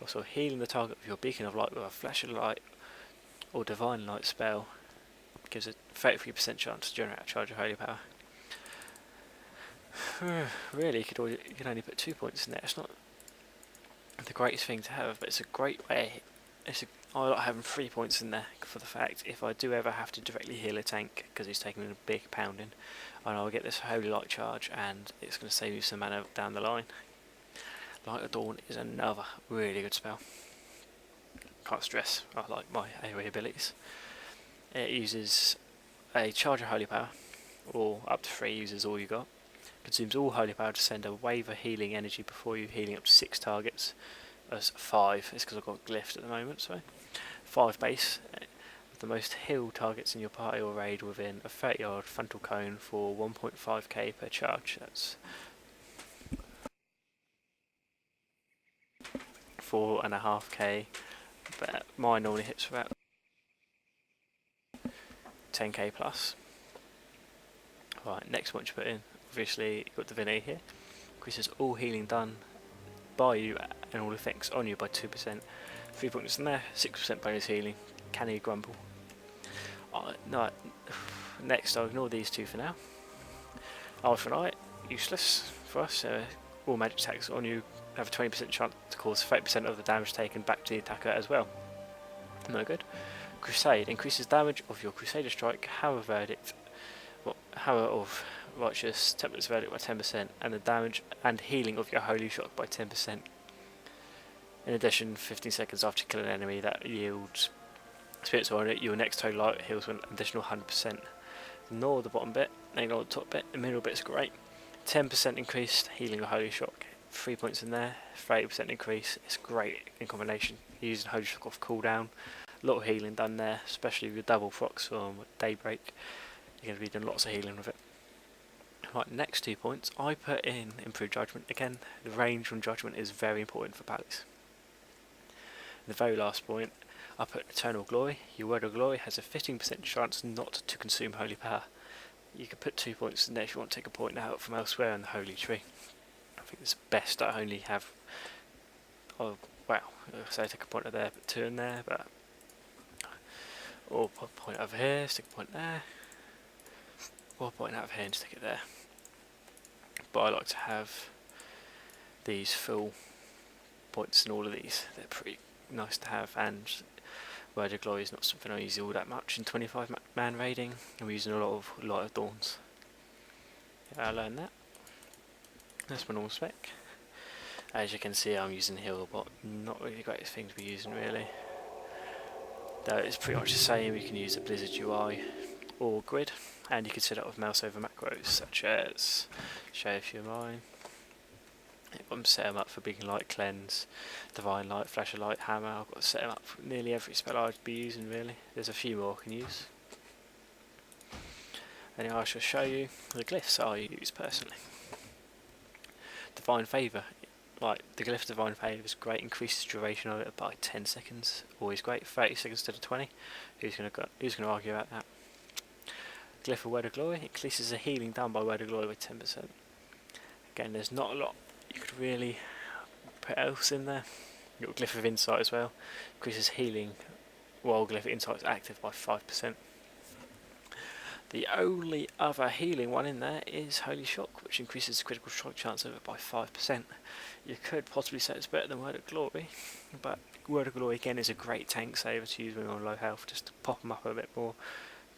Also, healing the target with your beacon of light with a flash of light or divine light spell gives a 33% chance to generate a charge of holy power. Really, you can only put 2 points in there. It's not the greatest thing to have, but it's a great way. I like having 3 points in there for the fact if I do ever have to directly heal a tank because he's taking a big pounding, and I'll get this holy light charge, and it's going to save you some mana down the line. Light of Dawn is another really good spell. Can't stress, I like my AoE abilities. It uses a charge of holy power, or up to 3 uses all you got. Consumes all holy power to send a wave of healing energy before you, healing up to 6 targets. As 5, it's because I've got glyphed at the moment, so 5 base. With the most healed targets in your party or raid within a 30-yard frontal cone for 1.5k per charge. That's 4.5k, but mine normally hits for about 10k plus. Right, next one you put in, obviously you've got Divinity here. Increases all healing done by you and all effects on you by 2%. 3 points in there, 6% bonus healing. Can you grumble? No, next I'll ignore these two for now. Eye for Night, useless for us. All magic attacks on you have a 20% chance to cause 30% of the damage taken back to the attacker as well. No good. Crusade increases damage of your Crusader strike, Hammer of Righteous, Template's Verdict by 10%, and the damage and healing of your Holy Shock by 10%. In addition, 15 seconds after you kill an enemy, that yields experience on it. Your next total light heals an additional 100%. Ignore the bottom bit, ignore the top bit. The middle bit's great. 10% increased healing of Holy Shock. 3 points in there. 30% increase. It's great in combination. You're using Holy Shock off cooldown. A lot of healing done there, especially with your double procs from Daybreak. You're going to be doing lots of healing with it. Right, next 2 points, I put in Improved Judgment. Again, the range from Judgment is very important for Palace. The very last point, I put Eternal Glory. Your Word of Glory has a 15% chance not to consume Holy Power. You could put 2 points in there if you want to take a point out from elsewhere in the Holy Tree. I think it's best I only have, oh wow, say take a point out there, put 2 in there, but or put a point over here, stick a point there, or a point out of here and stick it there. But I like to have these full points in all of these. They're pretty nice to have, and Word of Glory is not something I use all that much in 25 man raiding. I'm using a lot of Light of Dawns. Yeah, I learned that. That's my normal spec. As you can see, I'm using Healbot. Not really the greatest thing to be using, really. Though it's pretty much the same. You can use the Blizzard UI or Grid, and you can set it up with mouse over macros such as Show If You're Mine. I'm set them up for Beacon Light, Cleanse, Divine Light, Flash of Light, Hammer. I've got to set them up for nearly every spell I'd be using, really. There's a few more I can use. Anyway, I shall show you the glyphs I use personally. Divine Favour. Like, the glyph Divine Favour is great, increases duration of it by 10 seconds. Always great, 30 seconds instead of 20. Who's going to argue about that? Glyph of Word of Glory increases the healing done by Word of Glory by 10%. Again, there's not a lot you could really put else in there. You've got Glyph of Insight as well, increases healing while Glyph of Insight is active by 5%. The only other healing one in there is Holy Shock, which increases the critical strike chance of it by 5%. You could possibly say it's better than Word of Glory, but Word of Glory again is a great tank saver to use when you're on low health, just to pop them up a bit more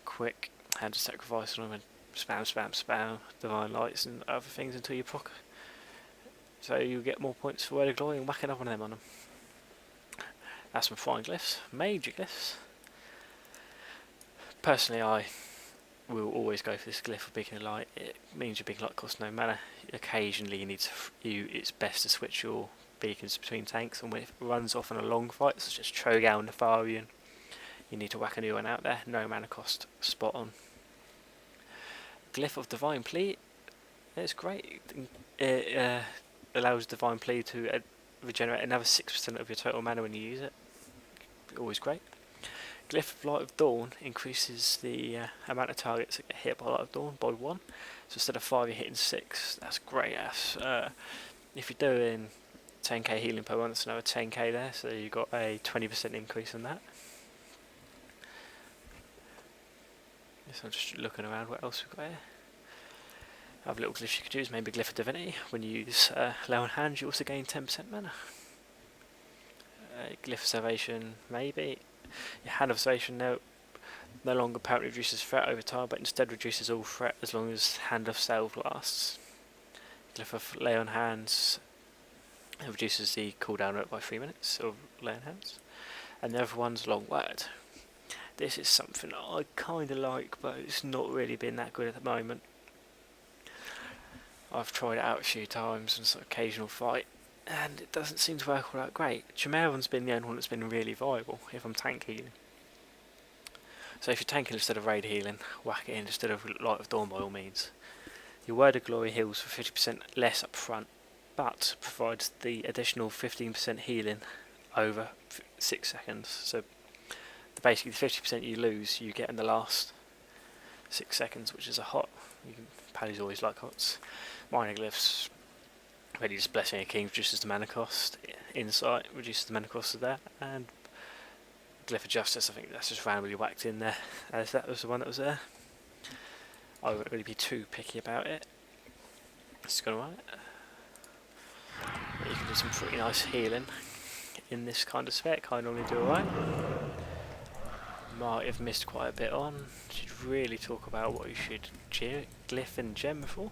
quick, hand to sacrifice on them and spam Divine Lights and other things until you proc. So you get more points for Word of Glory and whack another one of them on them. That's some fine glyphs. Major glyphs. Personally, I will always go for this glyph of Beacon of Light. It means your Beacon of Light costs no mana. Occasionally you need to, it's best to switch your beacons between tanks, and when it runs off on a long fight, such as Trogal and Nefarian, you need to whack a new one out there. No mana cost, spot on. Glyph of Divine Plea, it's great. It allows Divine Plea to regenerate another 6% of your total mana when you use it. Always great. Glyph of Light of Dawn increases the amount of targets that get hit by Light of Dawn by 1. So instead of 5 you're hitting 6. That's great. If you're doing 10k healing per one, that's another 10k there, so you got a 20% increase on that. Yes, I'm just looking around what else we've got here. Other little glyphs you could use, maybe Glyph of Divinity. When you use Lay on Hands, you also gain 10% mana. Glyph of Salvation, maybe. Your Hand of Salvation no longer apparently reduces threat over time, but instead reduces all threat as long as Hand of Salve lasts. Glyph of Lay on Hands reduces the cooldown rate by 3 minutes of Lay on Hands. And the other one's Long Word. This is something I kind of like, but it's not really been that good at the moment. I've tried it out a few times and sort of occasional fight, and it doesn't seem to work all that great. Chimeron's been the only one that's been really viable if I'm tank healing. So if you're tanking instead of raid healing, whack it in instead of Light of Dawn by all means. Your Word of Glory heals for 50% less up front, but provides the additional 15% healing over 6 seconds. So basically the 50% you lose, you get in the last 6 seconds, which is a hot. Paddy's always like hots. Minor Glyphs, ready just Blessing a King reduces the mana cost. Insight reduces the mana cost of that, and Glyph of Justice, I think that's just randomly whacked in there, as that was the one that was there. I wouldn't really be too picky about it. It's gone alright. You can do some pretty nice healing in this kind of spec. I normally do alright. Might have missed quite a bit on. Should really talk about what you should glyph and gem for.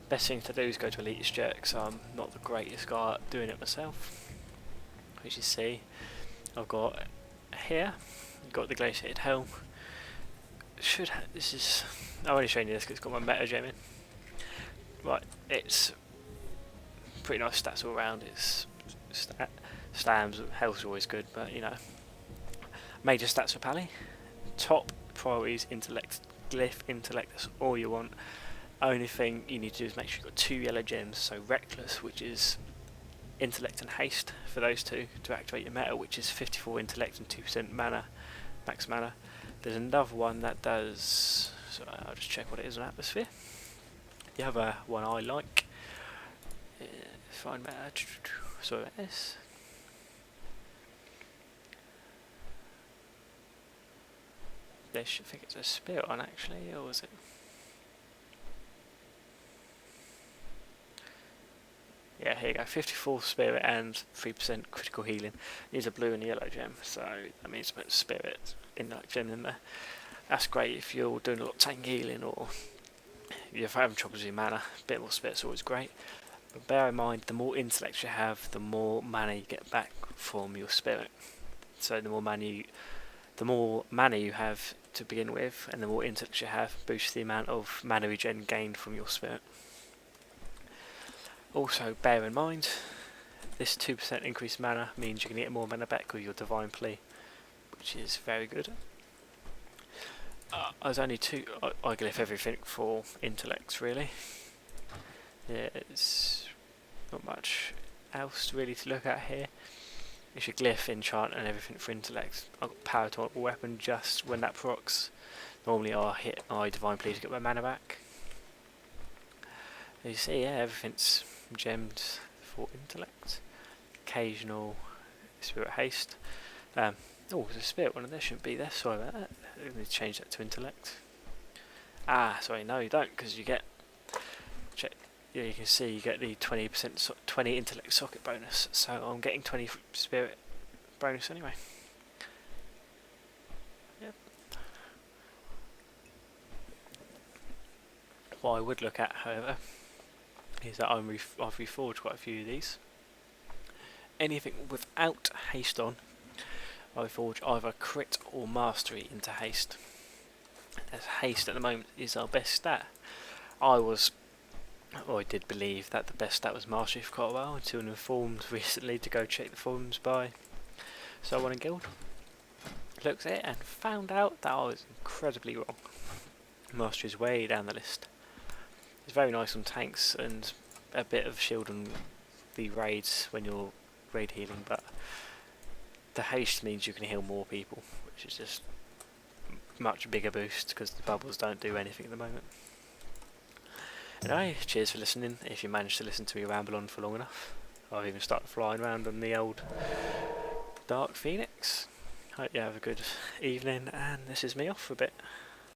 Best thing to do is go to Elitist Jerk, because I'm not the greatest guy at doing it myself. As you see, I've got here, I've got the Glaciated Helm. This is, I'm only showing you this because it's got my meta gem in. Right, it's pretty nice stats all around. It's Stams, health's always good, but you know. Major stats for Pally. Top priorities, intellect, glyph, intellect, that's all you want. Only thing you need to do is make sure you've got 2 yellow gems, so Reckless, which is intellect and haste for those two to activate your meta, which is 54 intellect and 2% mana, max mana. There's another one that does, so I'll just check what it is on Atmosphere. The other one I like, find meta, so this. I think it's a spirit one actually, or was it? Yeah, here you go, 54 spirit and 3% critical healing. These are blue and yellow gem, so that means a bit of spirit in that gem in there. That's great if you're doing a lot of tank healing or you're having trouble with your mana. A bit more spirit's always great. But bear in mind, the more intellect you have, the more mana you get back from your spirit. So the more mana you have to begin with, and the more intellect you have, boosts the amount of mana regen gained from your spirit. Also, bear in mind, this 2% increased mana means you can get more mana back with your Divine Plea, which is very good. There's only two. I glyph everything for intellects really. Yeah, it's not much else really to look at here. It's your glyph, enchant, and everything for intellect. I've got power to weapon just when that procs. Normally I Divine Plea to get my mana back. As you see, yeah, everything's gemmed for intellect. Occasional spirit haste. Oh, there's a spirit one, there shouldn't be there. Sorry about that. I need to change that to intellect. Ah, sorry, no, you don't, because you get. Check. Yeah, you can see you get the 20% 20 intellect socket bonus. So I'm getting 20 spirit bonus anyway. Yep. What I would look at, however, is that I've reforged quite a few of these. Anything without haste on, I forge either crit or mastery into haste. As haste at the moment is our best stat. I did believe that the best stat was mastery for quite a while, until I informed recently to go check the forums by someone in guild. Looked at it and found out that I was incredibly wrong. Mastery is way down the list. It's very nice on tanks and a bit of shield on the raids when you're raid healing, but the haste means you can heal more people, which is just much bigger boost because the bubbles don't do anything at the moment. Anyway, cheers for listening, if you managed to listen to me ramble on for long enough. I've even started flying around on the old Dark Phoenix. Hope you have a good evening, and this is me off for a bit.